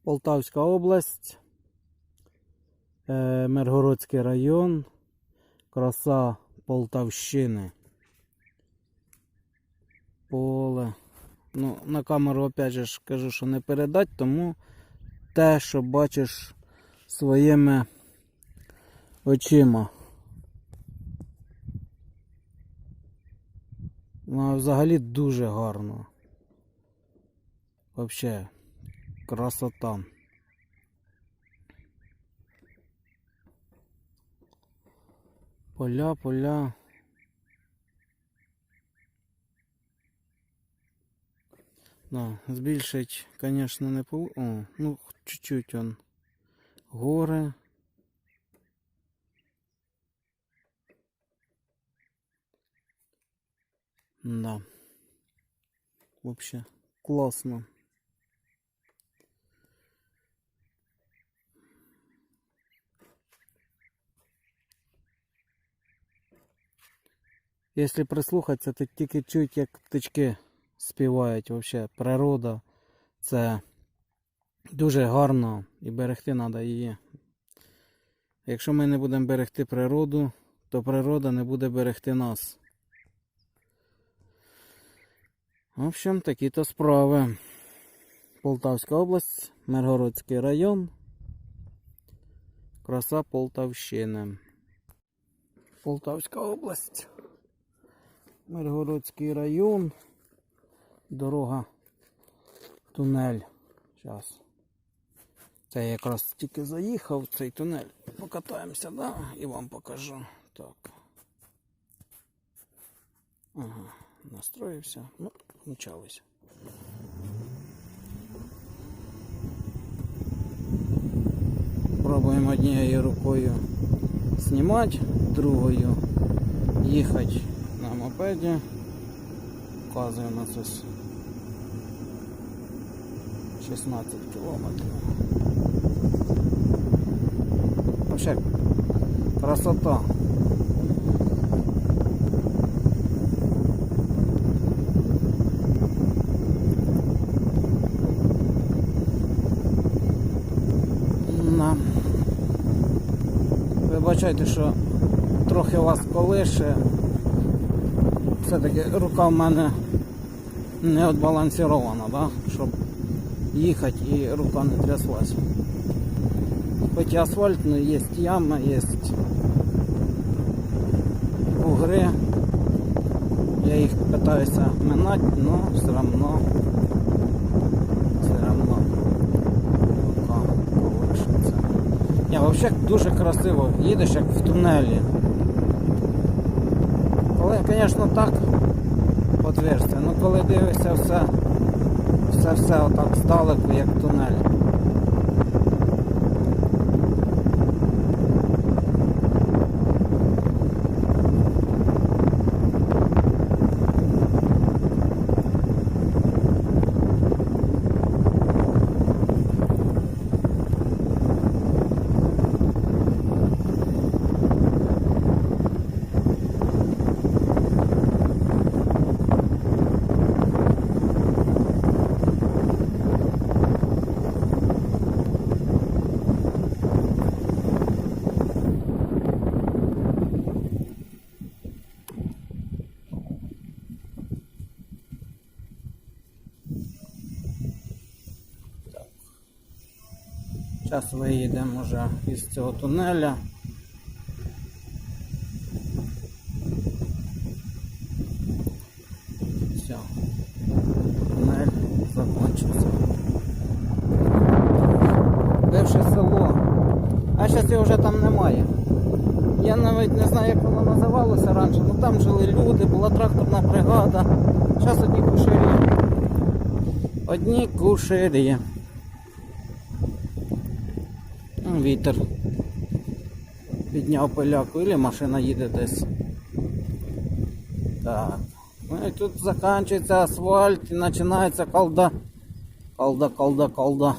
Полтавська область, Миргородський район, краса Полтавщини. Поле. Ну, на камеру опять же ж кажу, що не передать, тому те, що бачиш своїми очима. Ну, взагалі дуже гарно. Взагалі, красота. Поля. Да, збільшить, конечно, не по... О, ну, чуть-чуть он. Гори. Да. Вообще классно. Если прислухатися, то тільки чуть, як птички співають. Вообще природа. Це дуже гарно і берегти треба її. Якщо ми не будемо берегти природу, то природа не буде берегти нас. В общем, такі-то справи. Полтавська область, Миргородський район, краса Полтавщини. Полтавська область, Миргородський район, дорога, тунель. Зараз. Це я якраз тільки заїхав в цей тунель. Покатаємося, да? І вам покажу. Так. Ага, настроївся. Ну, почалося. Пробуємо однією рукою знімати, другою їхати на мопеді. Вказує на це 16 кілометрів. Вообще красота. Вибачайте, що трохи вас колише. Все-таки рука в мене не відбалансирована, да? Щоб їхати і рука не тряслась. Хоч і асфальт, но є яма, є бугри. Я їх питаюся минати, но все равно рука колишиться. Взагалі дуже красиво, їдеш як в тунелі. Коли, звісно, так отверстие, ну коли дивишся все отак здалеку, як тунель. Зараз виїдемо вже із цього тунеля. Все, тунель закінчився. Бивше село. А зараз його вже там немає. Я навіть не знаю, як воно називалося раніше, але там жили люди, була тракторна бригада. Зараз одні кушарі. Одні кушарі. Вітер підняв пиляку, або машина їде десь. Так. Ну і тут закінчується асфальт і починається колда. Колда.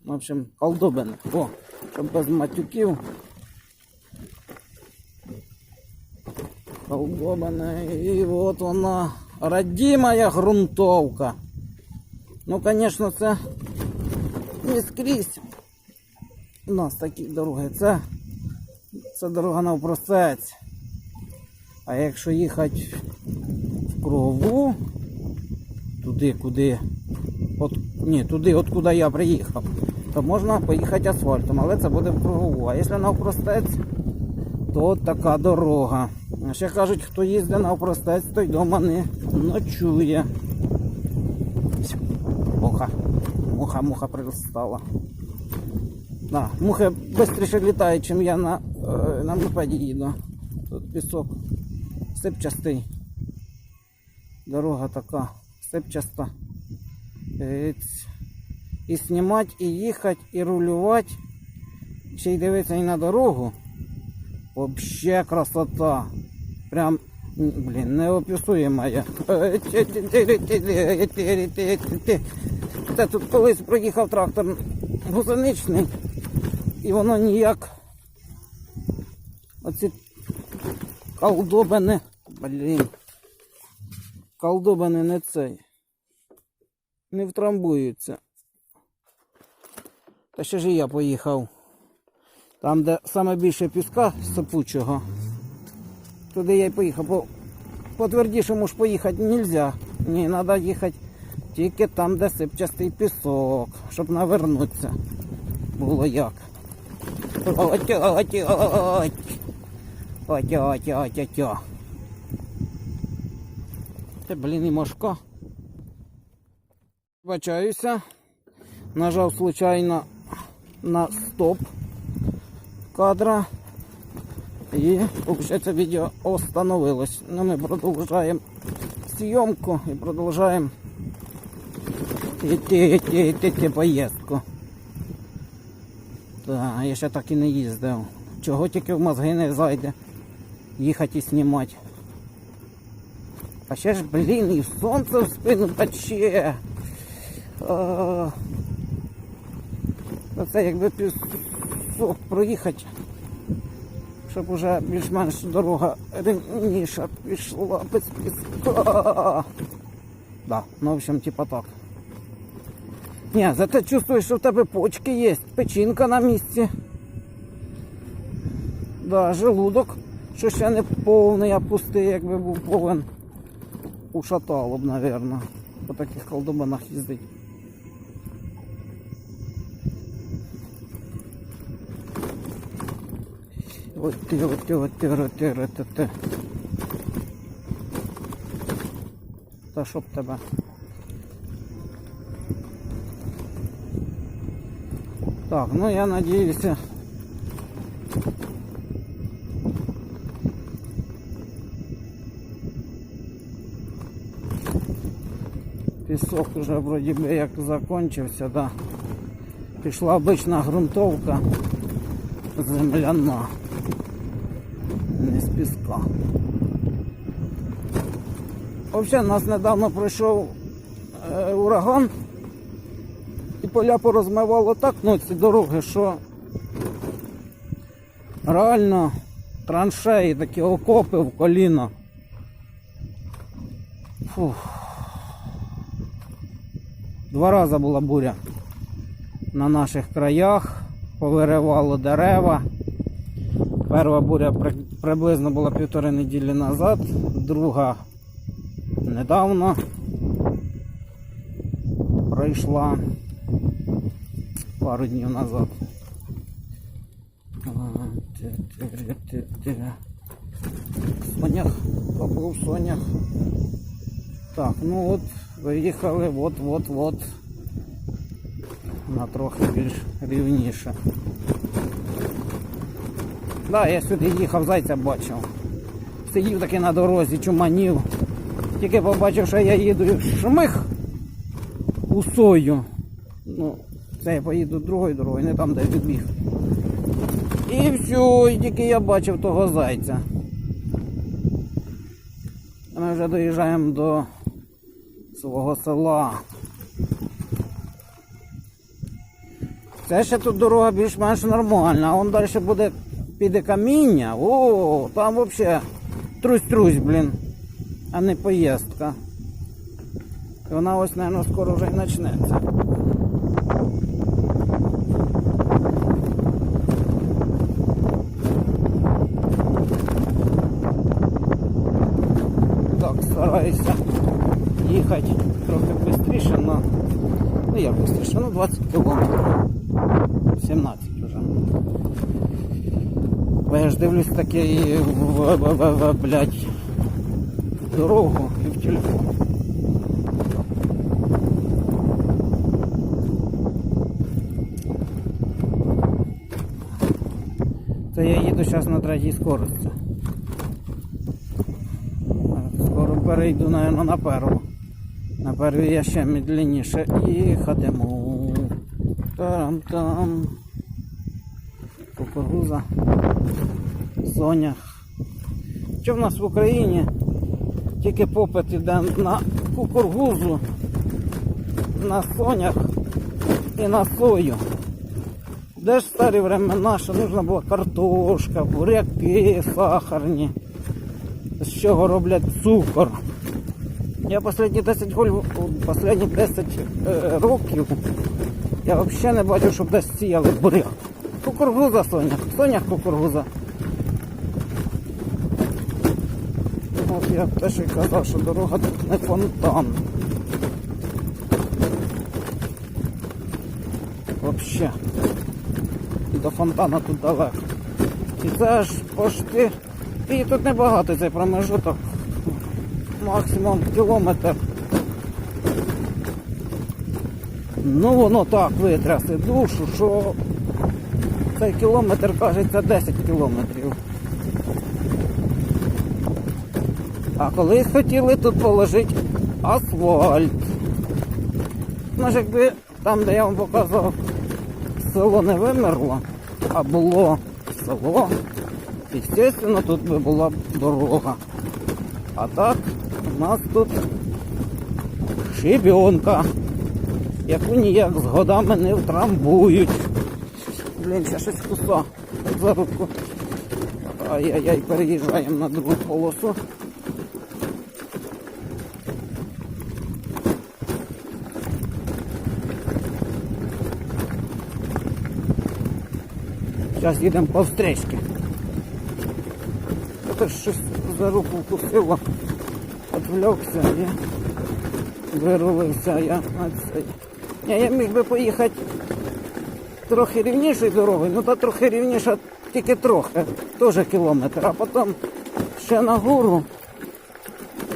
В общем, колдобини. О, щоб без матюків. Колдобини. І от вона, родимая грунтовка. Ну, звісно, це не скрізь у нас такі дороги. Це дорога навпростець. А якщо їхати в кругову, туди, откуда я приїхав, то можна поїхати асфальтом, але це буде в кругову. А якщо навпростець, то от така дорога. А ще кажуть, хто їздить навпростець, той вдома не ночує. Муха пристала. Да, мухи швидше літають, ніж я на мопеді їду. Тут пісок сипчастий. Дорога така сипчаста. І знімати, і їхати, і рулювати. Ще й дивитися і на дорогу. Вообще красота. Прям, неописуема я. Це тут колись проїхав трактор гусеничний. І воно ніяк. Оці колдобини. Колдобини не цей. Не втрамбуються. Та ще ж і я поїхав. Там, де саме більше піска сипучого. Туди я й поїхав. По твердішому ж поїхати не можна. Ні, треба їхати тільки там, де сипчастий пісок. Щоб навернутися. Було як. Отя. Це, і мошка. Вибачаюся. Нажав случайно на стоп кадра. І це відео остановилось. Ну, ми продовжуємо зйомку і продовжуємо йти поїздку. Так, я ще так і не їздив. Чого тільки в мозги не зайде їхати і знімати. А ще ж, і сонце в спину пече. Це якби пісок проїхати, щоб уже більш-менш дорога рівніша пішла без піска. Да, ну в общем, типа так. Ні, зате чувствуєш, що в тебе почки є, печінка на місці. Да, желудок, що ще не повний, а пустий, якби був повен. Ушатало б, напевно, по таких колдобинах їздить. От ти. Та щоб тебе. Так, ну я надіюся. Пісок вже вроді би як закончився, да. Пішла обична ґрунтовка земляна. Не з піска. Взагалі, нас недавно пройшов ураган і поля порозмивало так, ну ці дороги, що реально траншеї, такі окопи в коліно. Фух. 2 рази була буря на наших краях, повиривало дерева. Перша буря приблизно була 1,5 неділі назад, друга недавно пройшла пару днів назад. Сонях, побув сонях. Так, ну от, виїхали, от. На трохи більш рівніше. Да, я сюди їхав, зайця бачив. Сидів таки на дорозі, чуманів. Тільки побачив, що я їду шмих у сою. Ну, це я поїду другою дорогою, не там, де я відбіг. І все, і тільки я бачив того зайця. Ми вже доїжджаємо до свого села. Це ще тут дорога більш-менш нормальна, а вон далі піде каміння. О, там взагалі трусь-трусь, блін, а не поїздка. І вона ось, мабуть, скоро вже і почнеться. Так, стараюся їхати трохи швидше, але... Ну як швидше, 20 кілометрів. 17 вже. Бо я ж дивлюсь таке блядь, дорогу і в телефон. То я їду зараз на 3-й скорості. Скоро перейду, мабуть, на перву. На первій я ще медленніше їхатиму. Там. Кукуруза. Сонях. Що в нас в Україні? Тільки попит іде на кукурузу, на сонях і на сою. Де ж старі времена, що нужна була картошка, буряки сахарні, з чого роблять цукор. Я останні 10 років я взагалі не бачив, щоб десь сіяли буряк. Кукуруза сонях кукуруза. От я теж і казав, що дорога тут не фонтан. Взагалі. І до фонтана тут далеко. І це аж пошти. І тут небагато цей промежуток. Максимум кілометр. Ну воно так витрясе душу, що цей кілометр, кажеться, 10 кілометрів. А колись хотіли тут положити асфальт. Ну ж якби там, де я вам показав, село не вимерло, а було село, звісно, тут би була дорога. А так у нас тут щебенка, яку ніяк з годами не втрамбують. Блін, ще щось куса за руку. Ай-яй-яй, переїжджаємо на другу полосу. Зараз їдемо по встречці. Це щось за руку вкусило, відвлекся і вирулився я на цей. Я міг би поїхати трохи рівнішою дорогою, ну та трохи рівніша, тільки трохи, теж кілометр, а потім ще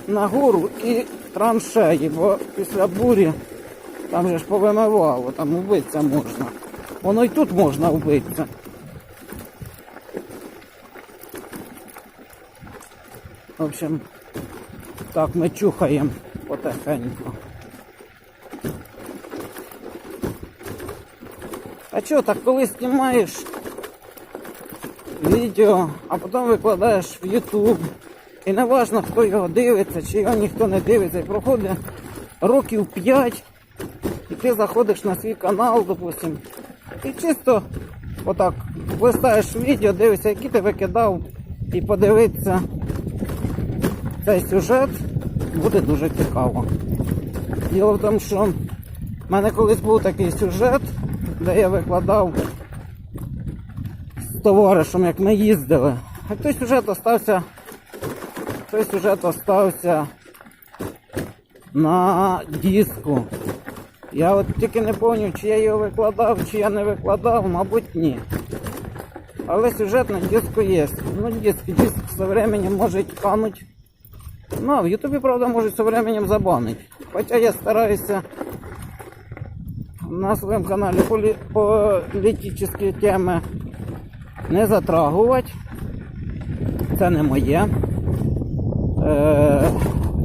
на гору і траншеї, бо після бурі там же ж повимивало, там вбитися можна. Воно і тут можна вбитися. В общем, так ми чухаємо потихеньку. А чого так, коли знімаєш відео, а потім викладаєш в YouTube, і не важливо, хто його дивиться, чи його ніхто не дивиться, і проходить років 5, і ти заходиш на свій канал, допустим, і чисто отак листаєш відео, дивишся, які ти викидав, і подивитися цей сюжет буде дуже цікаво. Діло в тому, що в мене колись був такий сюжет, де я викладав з товаришем, як ми їздили. А той сюжет остався на диску. Я от тільки не пам'ятаю, чи я його викладав, чи я не викладав, мабуть ні. Але сюжет на диску є. Ну диск со временем може кануть. Ну, а в Ютубі, правда, можуть со временем забанити. Хоча я стараюся на своєму каналі політичні теми не затрагувати. Це не моє.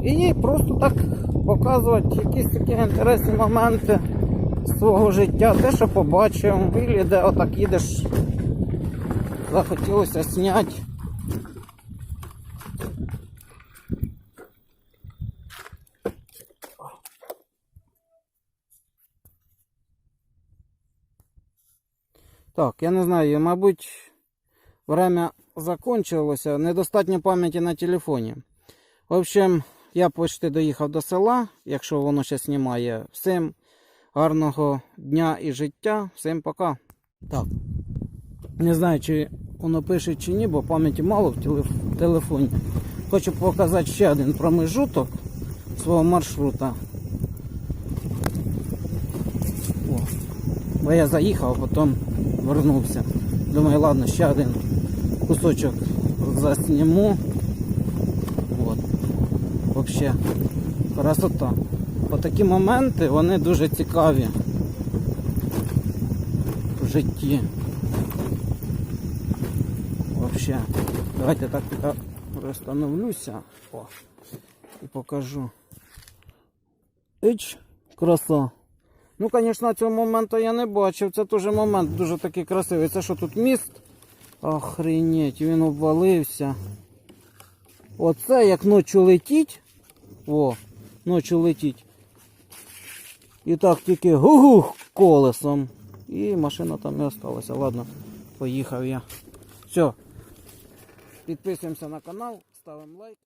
І просто так показувати якісь такі інтересні моменти свого життя. Те, що побачив, і де отак їдеш, захотілося зняти. Так, я не знаю, мабуть, время закончилося, недостатньо пам'яті на телефоні. В общем, я почти доїхав до села, якщо воно ще знімає. Всім гарного дня і життя. Всім пока. Так. Не знаю, чи воно пише чи ні, бо пам'яті мало в телефоні. Хочу показати ще один промежуток свого маршрута. О. Бо я заїхав, а потім вернувся. Думаю, ладно, ще один кусочок засніму. Вот. Вообще красота. Отакі моменти, вони дуже цікаві в житті. Вообще. Давайте так розстановлюся. О, і покажу. Ич, краса. Ну, звісно, цього моменту я не бачив. Це теж момент дуже такий красивий. Це що тут міст? Охренеть, він обвалився. Оце як ночі летіть. О, ночі летіть. І так тільки гугух колесом. І машина там і осталася. Ладно, поїхав я. Все. Підписуємося на канал, ставимо лайк.